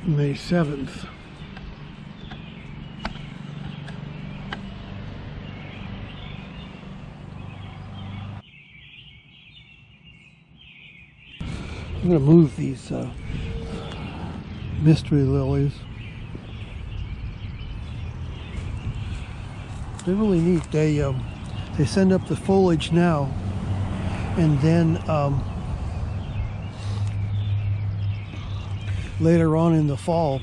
May 7th. I'm going to move these mystery lilies. They're really neat. They send up the foliage now, and then later on in the fall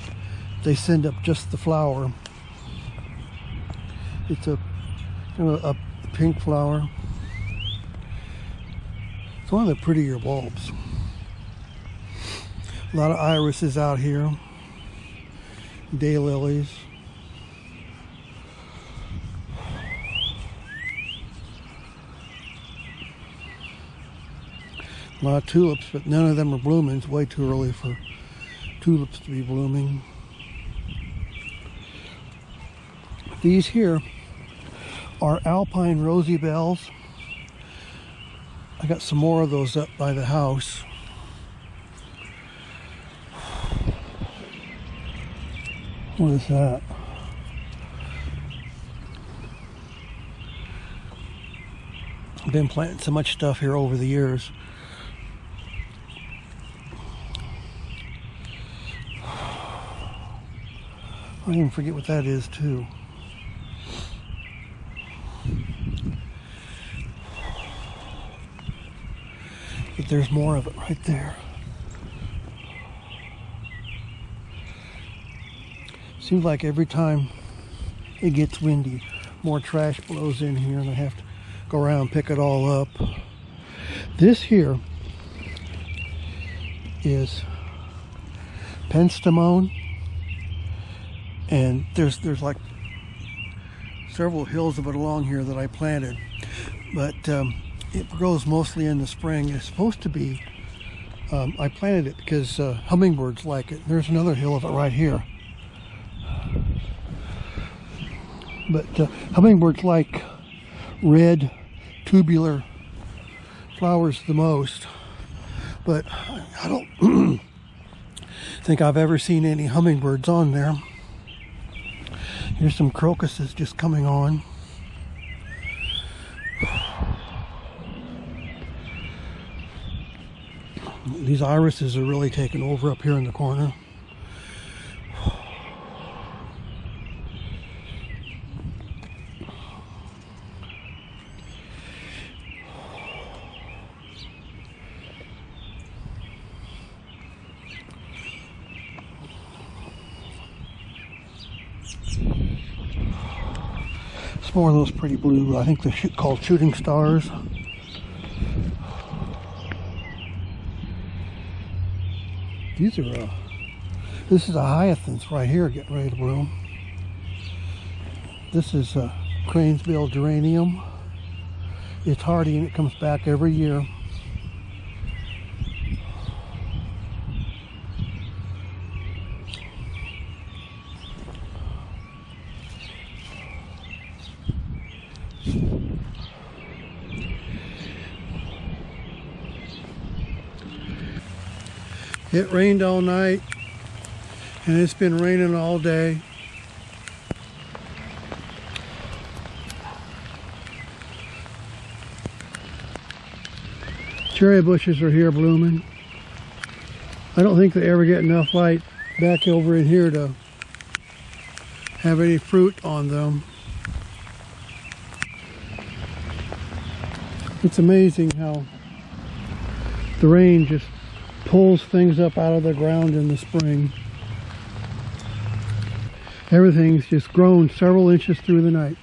they send up just the flower. It's a kind of a pink flower. It's one of the prettier bulbs. A lot of irises out here. Daylilies. A lot of tulips, but none of them are blooming. It's way too early for tulips to be blooming. These here are alpine rosy bells. I got some more of those up by the house. What is that? I've been planting so much stuff here over the years. I even forget what that is too. But there's more of it right there. Seems like every time it gets windy, more trash blows in here and I have to go around and pick it all up. This here is penstemon, and there's like several hills of it along here that I planted, but it grows mostly in the spring. It's supposed to be, I planted it because hummingbirds like it. There's another hill of it right here. But hummingbirds like red tubular flowers the most, but I don't think I've ever seen any hummingbirds on there. Here's some crocuses just coming on. These irises are really taking over up here in the corner. More of those pretty blue, I think they're called shooting stars. These are, this is a hyacinth right here getting ready to bloom. This is a crane's bill geranium. It's hardy and it comes back every year. It rained all night and it's been raining all day. Cherry bushes are here blooming. I don't think they ever get enough light back over in here to have any fruit on them. It's amazing how the rain just pulls things up out of the ground in the spring. Everything's just grown several inches through the night.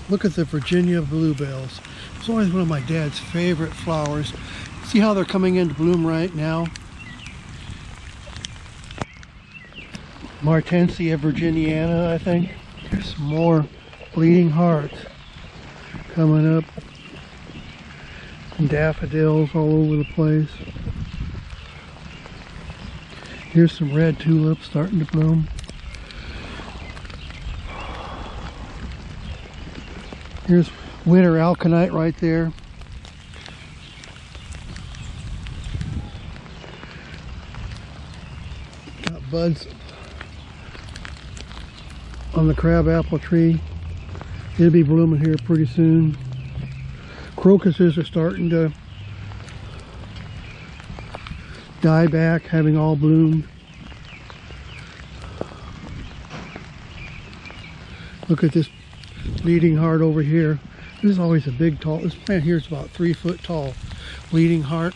Look at the Virginia bluebells. It's always one of my dad's favorite flowers. See how they're coming into bloom right now? Martensia virginiana, I think. There's some more bleeding hearts coming up. And daffodils all over the place. Here's some red tulips starting to bloom. Here's winter aconite right there. buds on the crabapple tree. It'll be blooming here pretty soon. Crocuses are starting to die back, having all bloomed. Look at this bleeding heart over here. This is always a big, tall. This plant here is about 3 foot tall. Bleeding heart.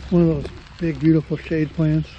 One of those big, beautiful shade plants.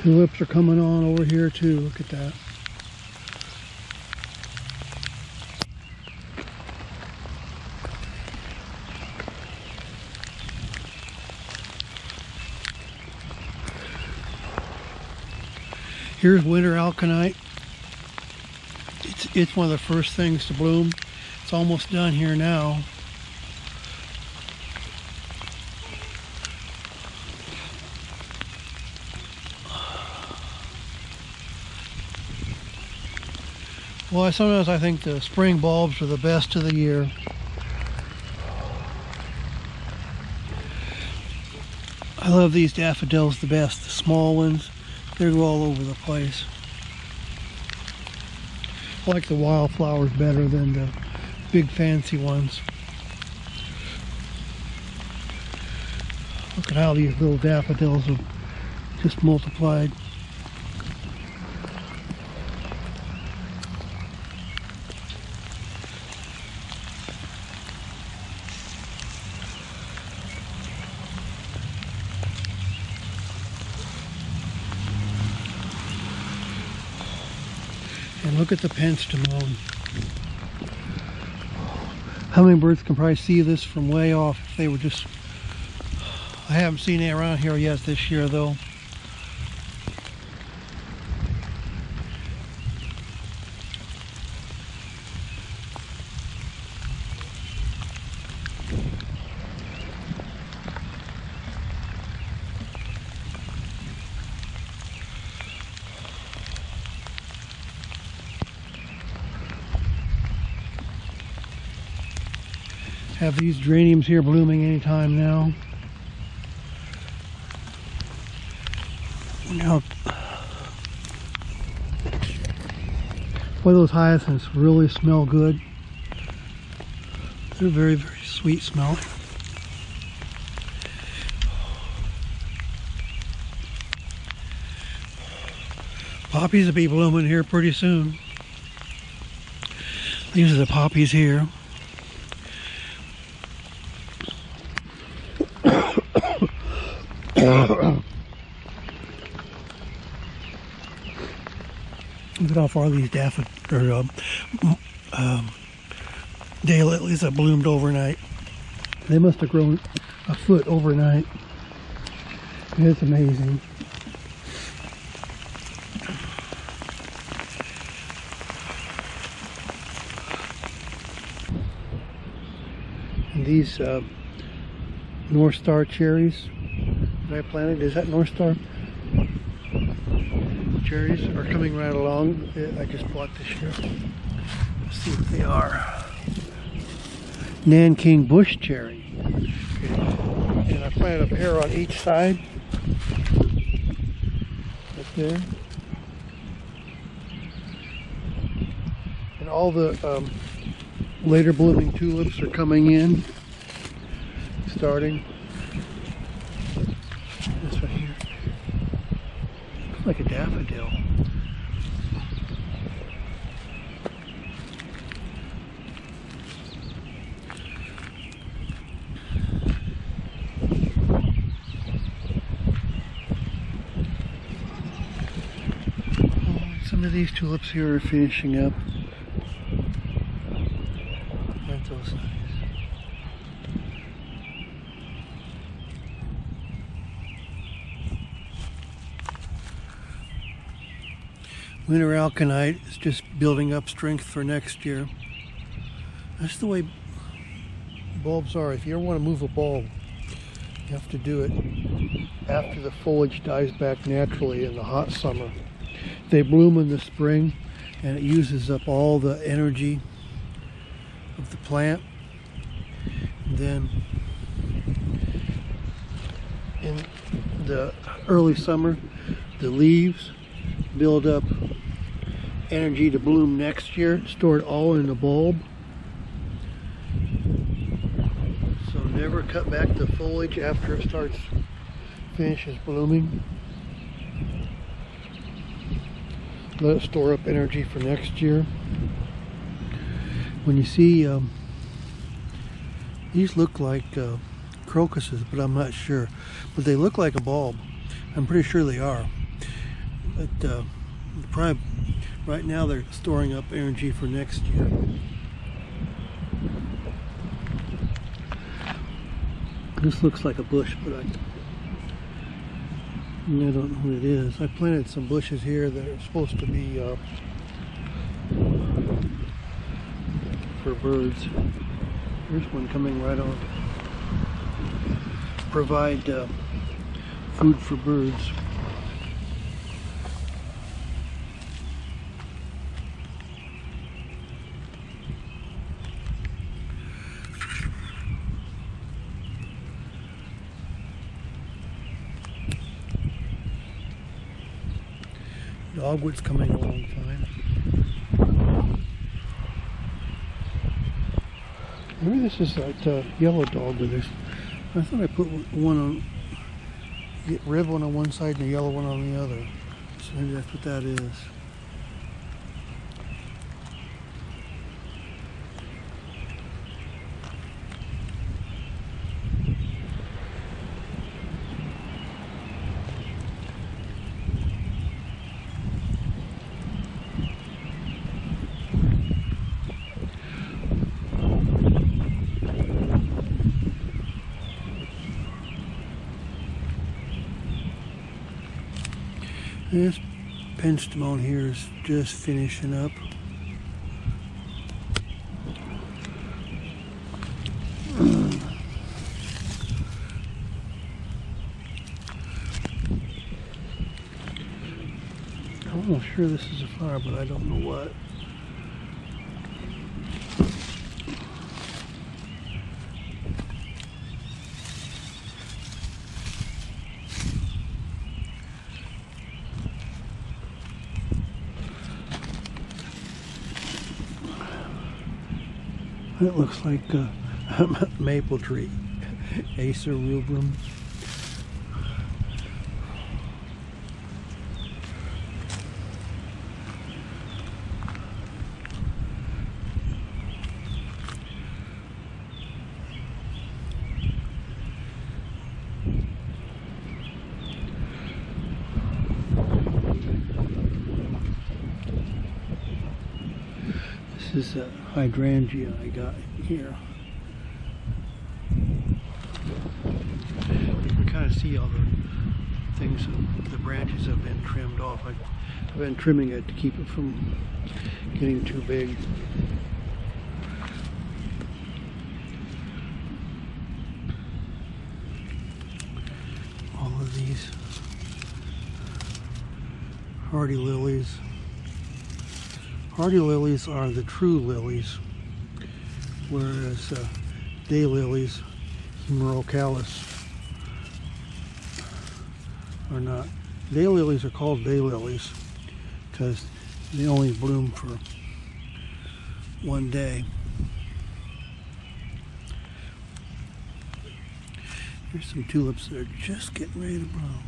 Tulips are coming on over here too. Look at that. Here's winter aconite. It's one of the first things to bloom. It's almost done here now. Well, sometimes I think the spring bulbs are the best of the year. I love these daffodils the best, the small ones. They go all over the place. I like the wildflowers better than the big fancy ones. Look at how these little daffodils have just multiplied. And look at the penstemon. Hummingbirds can probably see this from way off if they were just... I haven't seen it around here yet this year though. Have these geraniums here blooming anytime now. Now, boy, those hyacinths really smell good. They're very, very sweet smelling. Poppies will be blooming here pretty soon. These are the poppies here. Look at how far these daylilies have bloomed overnight. They must have grown a foot overnight. It's amazing. And these North Star cherries that I planted, is that North Star? Cherries are coming right along. I just bought this year. Let's see what they are. Nanking bush cherry. Okay. And I planted a pair on each side. Right there. And all the later blooming tulips are coming in. Starting. This right here. Looks like a daffodil. Some of these tulips here are finishing up. Aren't those nice? Winter aconite is just building up strength for next year. That's the way bulbs are. If you ever want to move a bulb, you have to do it after the foliage dies back naturally in the hot summer. They bloom in the spring and it uses up all the energy of the plant. And then in the early summer, the leaves build up energy to bloom next year, stored all in the bulb. So never cut back the foliage after it finishes blooming. Let it store up energy for next year. When you see these look like crocuses, but I'm not sure. But they look like a bulb. I'm pretty sure they are. But probably right now they're storing up energy for next year. This looks like a bush, but I don't know what it is. I planted some bushes here that are supposed to be for birds. Here's one coming right on. Provide food for birds. Dogwood's coming along fine. Maybe this is that yellow dogwood. I thought I put one on, red one on one side and the yellow one on the other. So maybe that's what that is. This penstemon here is just finishing up. I'm almost sure this is a flower, but I don't know what. It looks like a maple tree, Acer rubrum. This is a hydrangea I got here. You can kind of see all the things, the branches have been trimmed off. I've been trimming it to keep it from getting too big. All of these hardy lilies. Hardy lilies are the true lilies, whereas daylilies, humerocallis, are not. Daylilies are called daylilies because they only bloom for one day. Here's some tulips that are just getting ready to bloom.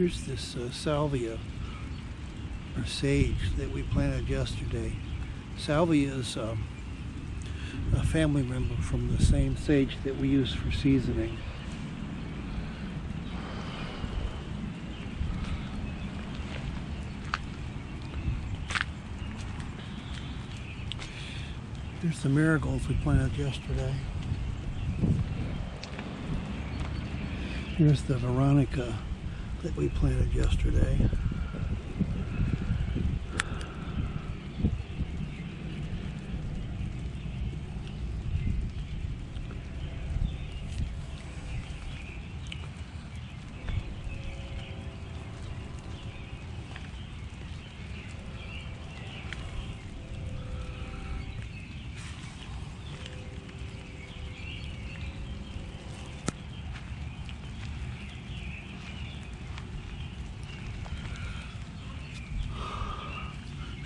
Here's this salvia, or sage, that we planted yesterday. Salvia is a family member from the same sage that we use for seasoning. Here's the marigolds we planted yesterday. Here's the veronica that we planted yesterday.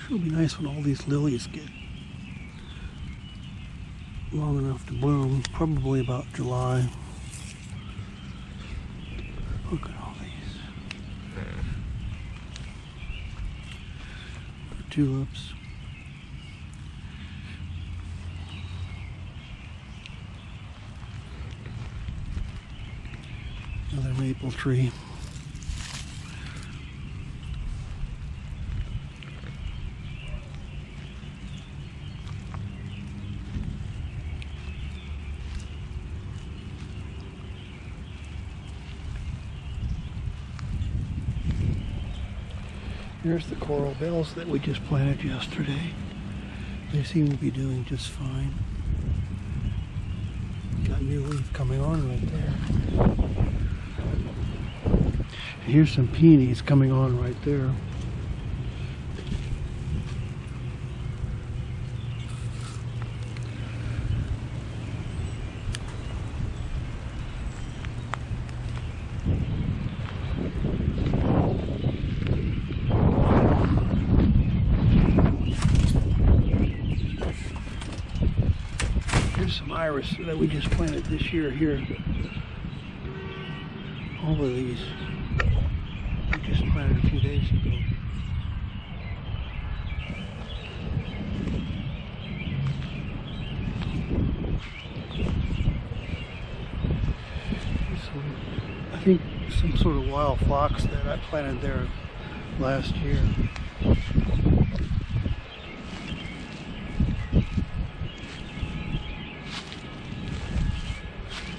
It'll be nice when all these lilies get long enough to bloom, probably about July. Look at all these. Tulips. Another maple tree. Here's the coral bells that we just planted yesterday. They seem to be doing just fine. Got a new leaf coming on right there. And here's some peonies coming on right there. Some iris that we just planted this year here. All of these we just planted a few days ago. I think some sort of wild phlox that I planted there last year.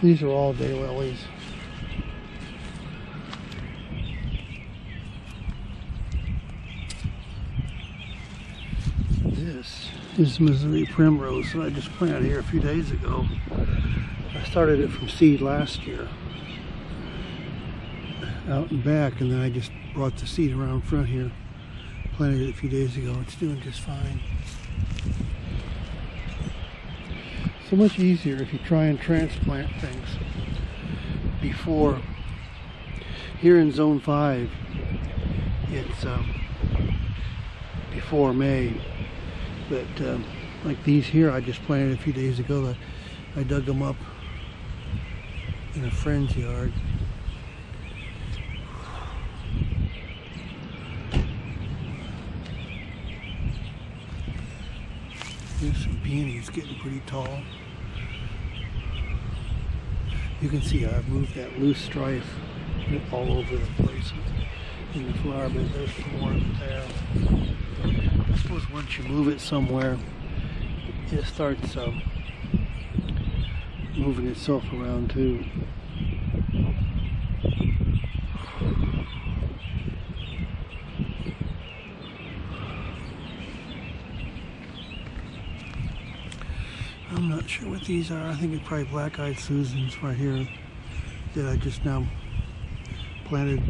These are all daylilies. This is Missouri primrose that I just planted here a few days ago. I started it from seed last year out and back, and then I just brought the seed around front here. Planted it a few days ago. It's doing just fine. So much easier if you try and transplant things before. Here in zone 5 it's before May, but like these here I just planted a few days ago. I dug them up in a friend's yard. There's some peonies getting pretty tall. You can see I've moved that loose strife all over the place in the flower bed. There's some more there. I suppose once you move it somewhere, it starts moving itself around too. I'm not sure what these are. I think it's probably black-eyed Susans right here that I just now planted.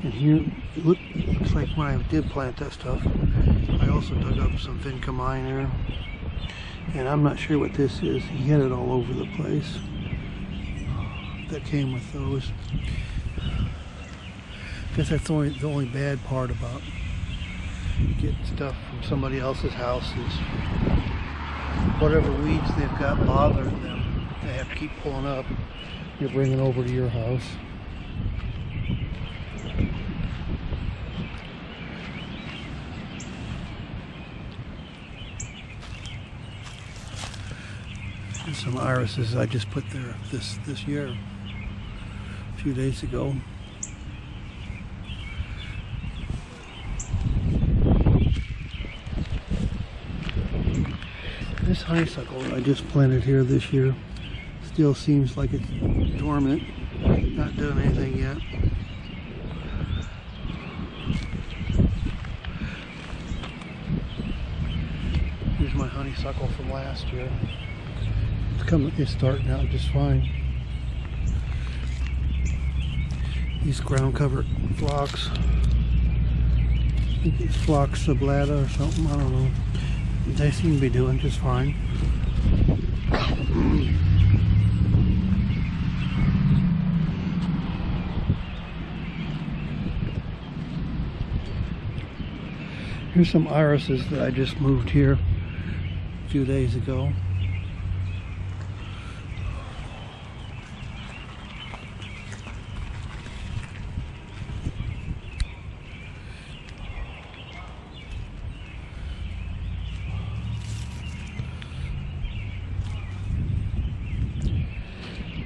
And here, it looks like when I did plant that stuff, I also dug up some Vinca minor. And I'm not sure what this is. He had it all over the place. That came with those. I guess that's the only bad part about getting stuff from somebody else's house is whatever weeds they've got bothering them, they have to keep pulling up. You're bringing over to your house. Here's some irises I just put there this year, a few days ago. This honeysuckle I just planted here this year still seems like it's dormant, not doing anything yet. Here's my honeysuckle from last year. It's starting out just fine. These ground cover phlox, I think it's phlox sublata or something, I don't know. They seem to be doing just fine. Here's some irises that I just moved here a few days ago.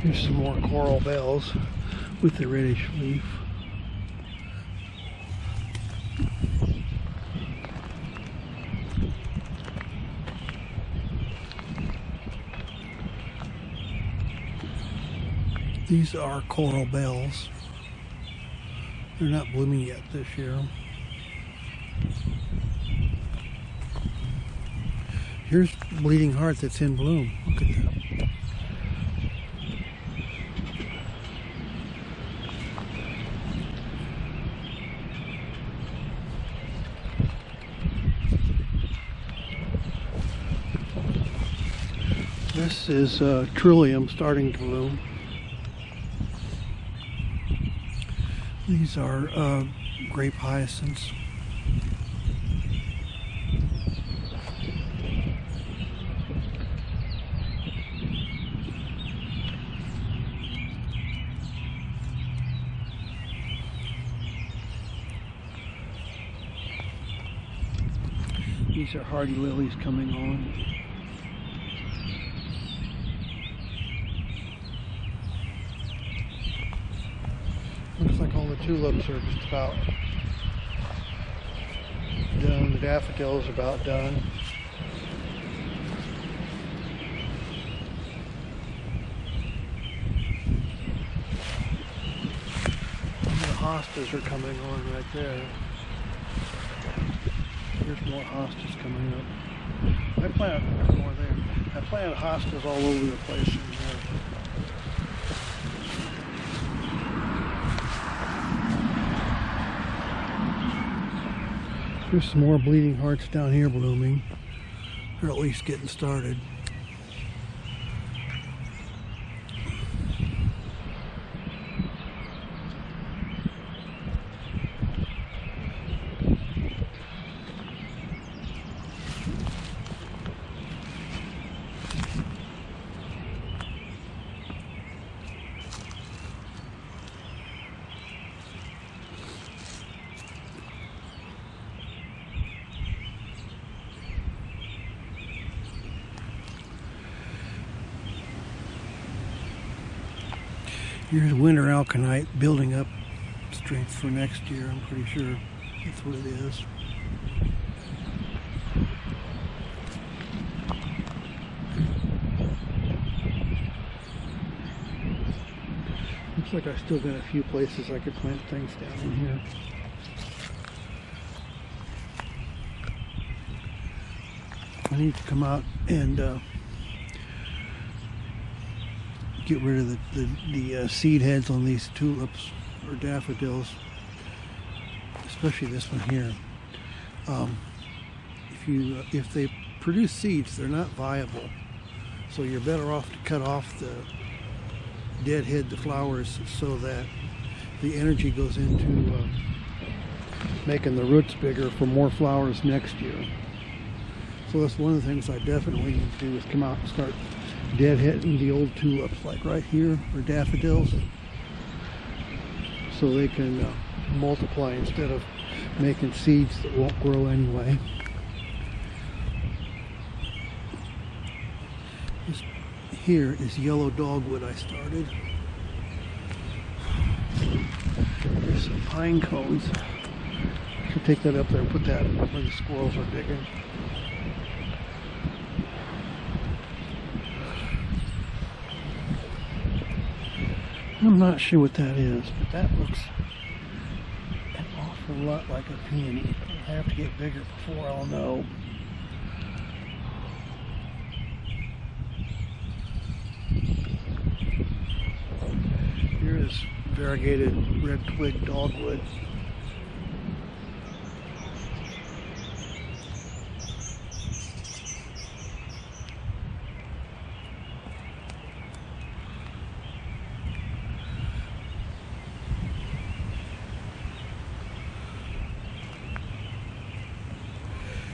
Here's some more coral bells with the reddish leaf. These are coral bells. They're not blooming yet this year. Here's bleeding heart that's in bloom. Look at that. This is trillium starting to bloom. These are grape hyacinths. These are hardy lilies coming on. Looks like all the tulips are just about done. The daffodils are about done. And the hostas are coming on right there. There's more hostas coming up. I planted more there. I planted hostas all over the place in there. There's some more bleeding hearts down here blooming, or at least getting started. Here's winter aconite building up strength for next year. I'm pretty sure that's what it is. Looks like I still got a few places I could plant things down in here. I need to come out and get rid of the seed heads on these tulips or daffodils, especially this one here. If they produce seeds, they're not viable, so you're better off to cut off the deadhead the flowers so that the energy goes into making the roots bigger for more flowers next year. So that's one of the things I definitely need to do, is come out and start deadheading the old tulips, like right here, or daffodils, so they can multiply instead of making seeds that won't grow here is yellow dogwood I started. There's some pine cones. I should take that up there and put that where the squirrels are digging. I'm not sure what that is, but that looks an awful lot like a peony. I'll have to get bigger before I'll know. Here is variegated red twig dogwood.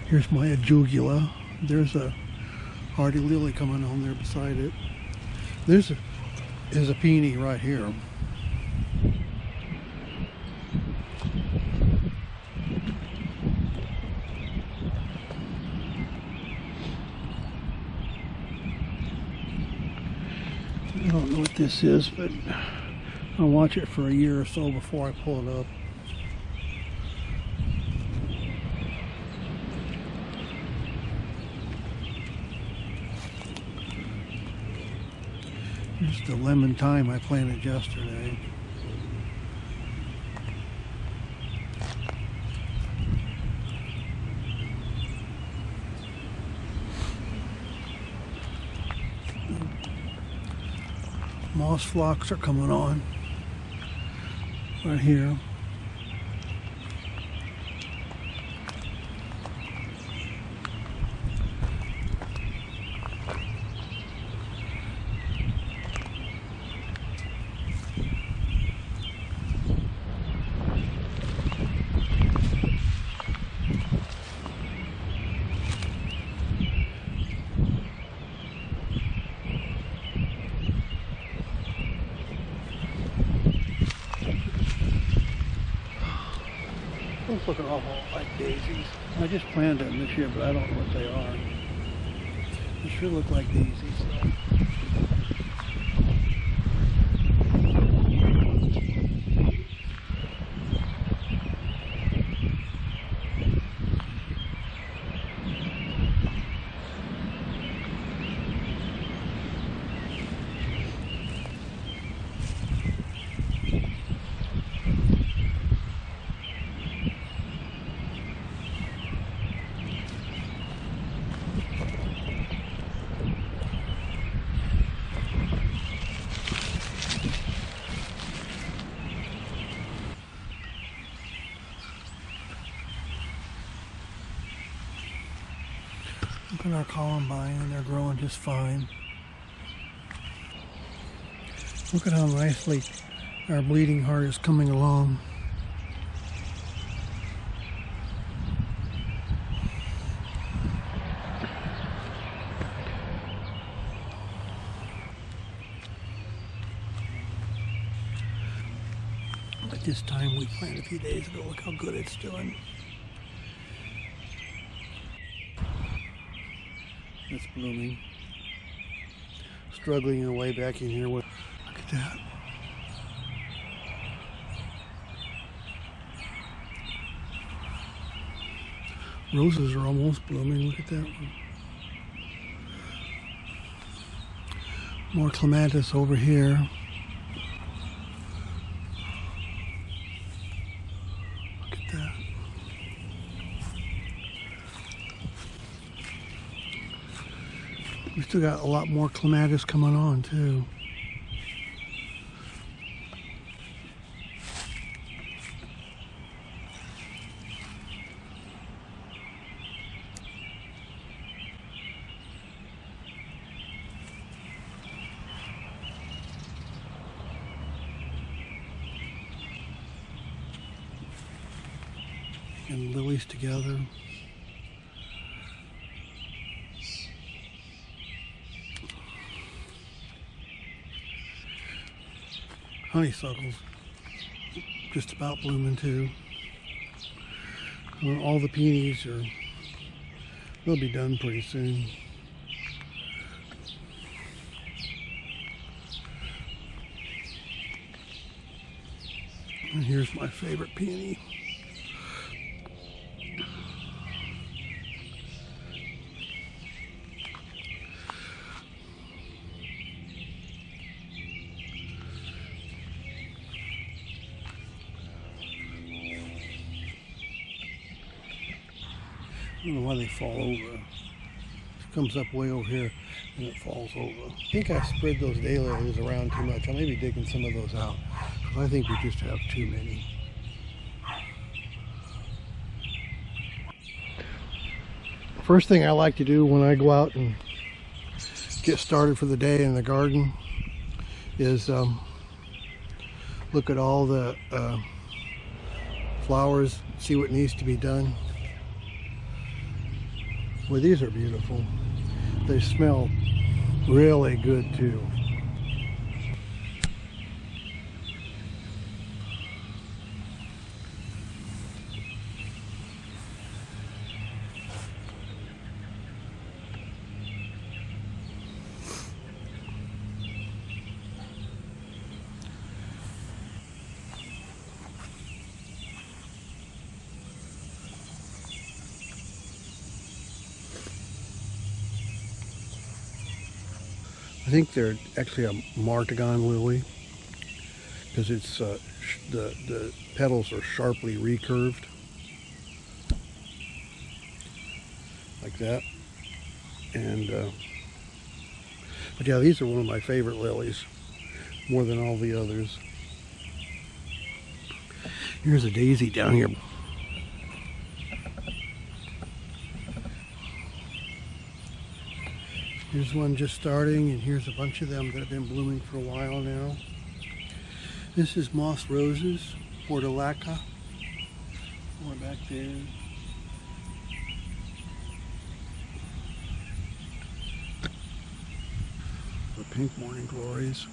Here's my ajugula. There's a hardy lily coming on there beside it. There's a peony right here. I don't know what this is, but I'll watch it for a year or so before I pull it up. Here's the lemon thyme I planted yesterday. Moss flocks are coming on right here. Those look an awful lot like daisies. I just planted them this year, but I don't know what they are. They sure look like daisies though. Look at our columbine, and they're growing just fine. Look at how nicely our bleeding heart is coming along. But this time we planted a few days ago, look how good it's doing. It's blooming. Struggling in the way back in here. Look at that. Roses are almost blooming. Look at that one. More clematis over here. Look at that. We still got a lot more clematis coming on too. And lilies together. Honeysuckles just about blooming too. All the peonies they'll be done pretty soon. And here's my favorite peony. I don't know why they fall over. It comes up way over here and it falls over. I think I spread those daylilies around too much. I may be digging some of those out because I think we just have too many. First thing I like to do when I go out and get started for the day in the garden is look at all the flowers, see what needs to be done. Well, these are beautiful. They smell really good too. I think they're actually a Martagon lily because it's the petals are sharply recurved like that. And but yeah, these are one of my favorite lilies, more than all the others. Here's a daisy down here. Here's one just starting, and here's a bunch of them that have been blooming for a while now. This is moss roses, portulaca. More back there. The pink morning glories.